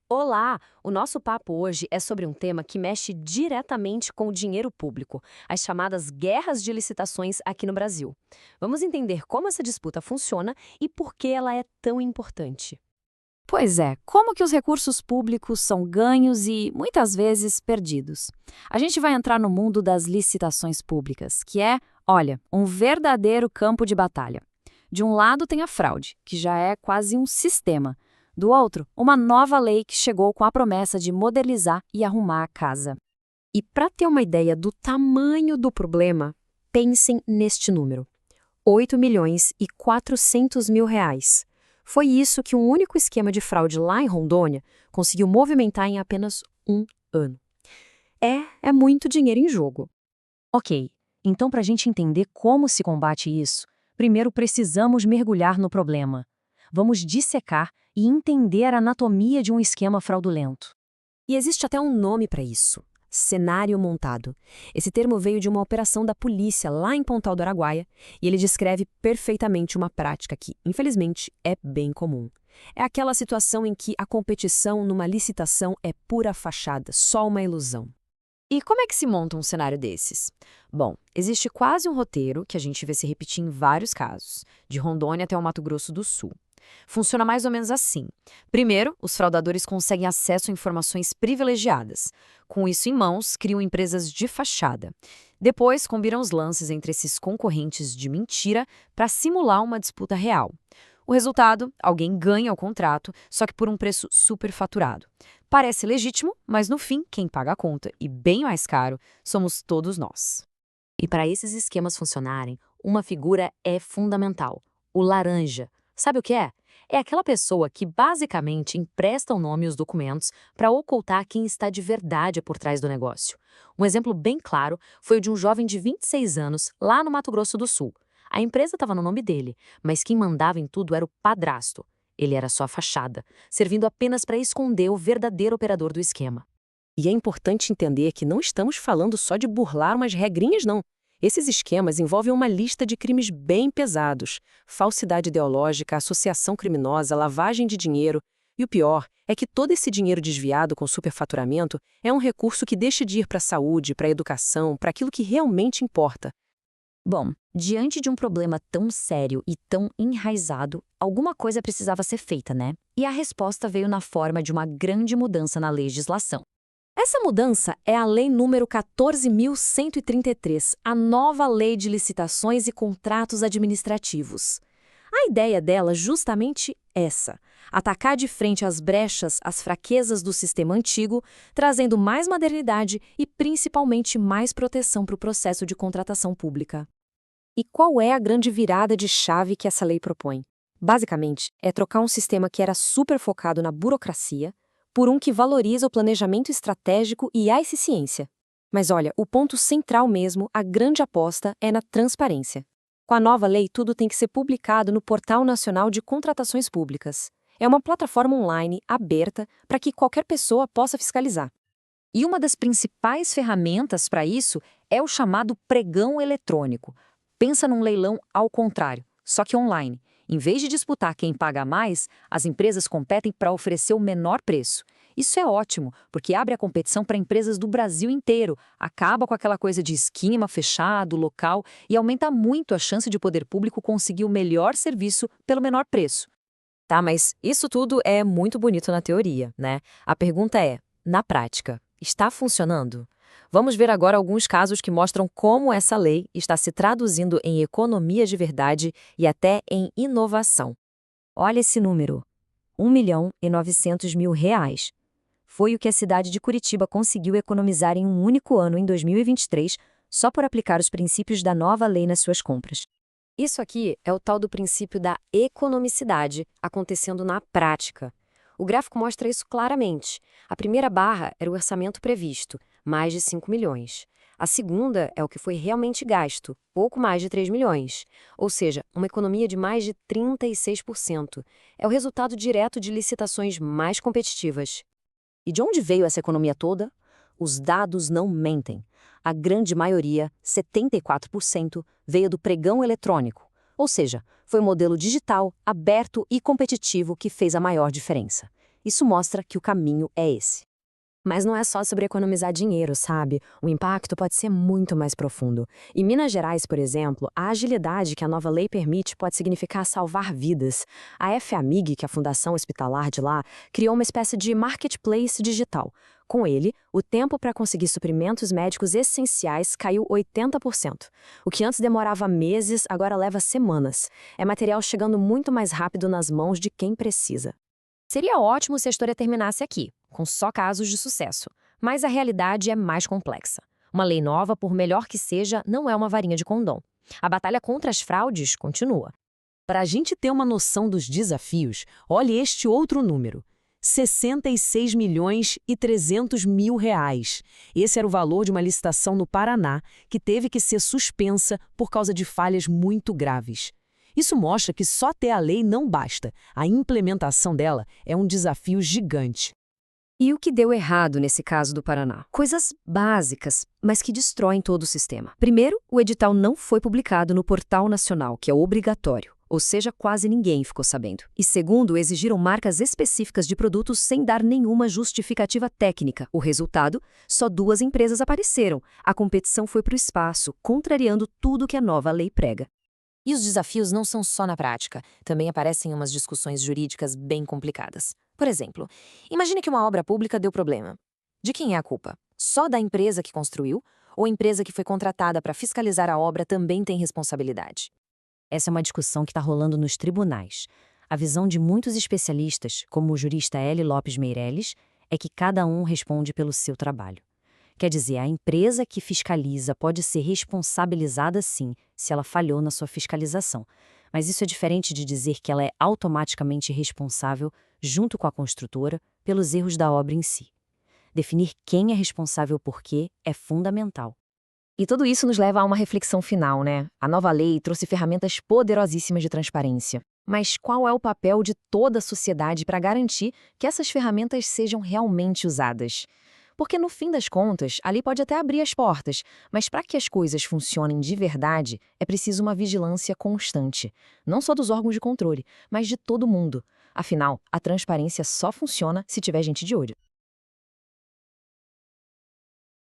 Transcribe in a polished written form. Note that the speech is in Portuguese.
Olá! O nosso papo hoje é sobre um tema que mexe diretamente com o dinheiro público, as chamadas guerras de licitações aqui no Brasil. Vamos entender como essa disputa funciona e por que ela é tão importante. Pois é, como que os recursos públicos são ganhos e, muitas vezes, perdidos? A gente vai entrar no mundo das licitações públicas, que é, olha, um verdadeiro campo de batalha. De um lado tem a fraude, que já é quase um sistema. Do outro, uma nova lei que chegou com a promessa de modernizar e arrumar a casa. E para ter uma ideia do tamanho do problema, pensem neste número: 8.400.000 reais. Foi isso que um único esquema de fraude lá em Rondônia conseguiu movimentar em apenas um ano. É muito dinheiro em jogo. Ok, então para a gente entender como se combate isso, primeiro precisamos mergulhar no problema. Vamos dissecar e entender a anatomia de um esquema fraudulento. E existe até um nome para isso: cenário montado. Esse termo veio de uma operação da polícia lá em Pontal do Araguaia e ele descreve perfeitamente uma prática que, infelizmente, é bem comum. É aquela situação em que a competição numa licitação é pura fachada, só uma ilusão. E como é que se monta um cenário desses? Bom, existe quase um roteiro que a gente vê se repetir em vários casos, de Rondônia até o Mato Grosso do Sul. Funciona mais ou menos assim. Primeiro, os fraudadores conseguem acesso a informações privilegiadas. Com isso em mãos, criam empresas de fachada. Depois, combinam os lances entre esses concorrentes de mentira para simular uma disputa real. O resultado, alguém ganha o contrato, só que por um preço superfaturado. Parece legítimo, mas no fim, quem paga a conta, e bem mais caro, somos todos nós. E para esses esquemas funcionarem, uma figura é fundamental: o laranja. Sabe o que é? É aquela pessoa que basicamente empresta o nome e os documentos para ocultar quem está de verdade por trás do negócio. Um exemplo bem claro foi o de um jovem de 26 anos, lá no Mato Grosso do Sul. A empresa estava no nome dele, mas quem mandava em tudo era o padrasto. Ele era só a fachada, servindo apenas para esconder o verdadeiro operador do esquema. E é importante entender que não estamos falando só de burlar umas regrinhas, não. Esses esquemas envolvem uma lista de crimes bem pesados: falsidade ideológica, associação criminosa, lavagem de dinheiro. E o pior é que todo esse dinheiro desviado com superfaturamento é um recurso que deixa de ir para a saúde, para a educação, para aquilo que realmente importa. Bom, diante de um problema tão sério e tão enraizado, alguma coisa precisava ser feita, né? E a resposta veio na forma de uma grande mudança na legislação. Essa mudança é a Lei número 14.133, a nova Lei de Licitações e Contratos Administrativos. A ideia dela é justamente essa: atacar de frente as brechas, as fraquezas do sistema antigo, trazendo mais modernidade e principalmente mais proteção para o processo de contratação pública. E qual é a grande virada de chave que essa lei propõe? Basicamente, é trocar um sistema que era super focado na burocracia por um que valoriza o planejamento estratégico e a eficiência. Mas olha, o ponto central mesmo, a grande aposta, é na transparência. Com a nova lei, tudo tem que ser publicado no Portal Nacional de Contratações Públicas. É uma plataforma online aberta para que qualquer pessoa possa fiscalizar. E uma das principais ferramentas para isso é o chamado pregão eletrônico. Pensa num leilão ao contrário, só que online. Em vez de disputar quem paga mais, as empresas competem para oferecer o menor preço. Isso é ótimo, porque abre a competição para empresas do Brasil inteiro, acaba com aquela coisa de esquema fechado, local, e aumenta muito a chance de o poder público conseguir o melhor serviço pelo menor preço. Tá, mas isso tudo é muito bonito na teoria, né? A pergunta é, na prática, está funcionando? Vamos ver agora alguns casos que mostram como essa lei está se traduzindo em economia de verdade e até em inovação. Olha esse número: 1.900.000 reais. Foi o que a cidade de Curitiba conseguiu economizar em um único ano em 2023, só por aplicar os princípios da nova lei nas suas compras. Isso aqui é o tal do princípio da economicidade acontecendo na prática. O gráfico mostra isso claramente. A primeira barra era o orçamento previsto, mais de 5 milhões. A segunda é o que foi realmente gasto, pouco mais de 3 milhões. Ou seja, uma economia de mais de 36%. É o resultado direto de licitações mais competitivas. E de onde veio essa economia toda? Os dados não mentem. A grande maioria, 74%, veio do pregão eletrônico. Ou seja, foi o modelo digital, aberto e competitivo que fez a maior diferença. Isso mostra que o caminho é esse. Mas não é só sobre economizar dinheiro, sabe? O impacto pode ser muito mais profundo. Em Minas Gerais, por exemplo, a agilidade que a nova lei permite pode significar salvar vidas. A FAMIG, que é a Fundação Hospitalar de lá, criou uma espécie de marketplace digital. Com ele, o tempo para conseguir suprimentos médicos essenciais caiu 80%. O que antes demorava meses, agora leva semanas. É material chegando muito mais rápido nas mãos de quem precisa. Seria ótimo se a história terminasse aqui, com só casos de sucesso. Mas a realidade é mais complexa. Uma lei nova, por melhor que seja, não é uma varinha de condão. A batalha contra as fraudes continua. Para a gente ter uma noção dos desafios, olhe este outro número. 66.300.000 reais. Esse era o valor de uma licitação no Paraná que teve que ser suspensa por causa de falhas muito graves. Isso mostra que só ter a lei não basta. A implementação dela é um desafio gigante. E o que deu errado nesse caso do Paraná? Coisas básicas, mas que destroem todo o sistema. Primeiro, o edital não foi publicado no Portal Nacional, que é obrigatório. Ou seja, quase ninguém ficou sabendo. E segundo, exigiram marcas específicas de produtos sem dar nenhuma justificativa técnica. O resultado? Só 2 empresas apareceram. A competição foi para o espaço, contrariando tudo que a nova lei prega. E os desafios não são só na prática, também aparecem umas discussões jurídicas bem complicadas. Por exemplo, imagine que uma obra pública deu problema. De quem é a culpa? Só da empresa que construiu? Ou a empresa que foi contratada para fiscalizar a obra também tem responsabilidade? Essa é uma discussão que está rolando nos tribunais. A visão de muitos especialistas, como o jurista L. Lopes Meirelles, é que cada um responde pelo seu trabalho. Quer dizer, a empresa que fiscaliza pode ser responsabilizada sim, se ela falhou na sua fiscalização. Mas isso é diferente de dizer que ela é automaticamente responsável, junto com a construtora, pelos erros da obra em si. Definir quem é responsável por quê é fundamental. E tudo isso nos leva a uma reflexão final, né? A nova lei trouxe ferramentas poderosíssimas de transparência. Mas qual é o papel de toda a sociedade para garantir que essas ferramentas sejam realmente usadas? Porque, no fim das contas, ali pode até abrir as portas, mas para que as coisas funcionem de verdade, é preciso uma vigilância constante. Não só dos órgãos de controle, mas de todo mundo. Afinal, a transparência só funciona se tiver gente de olho.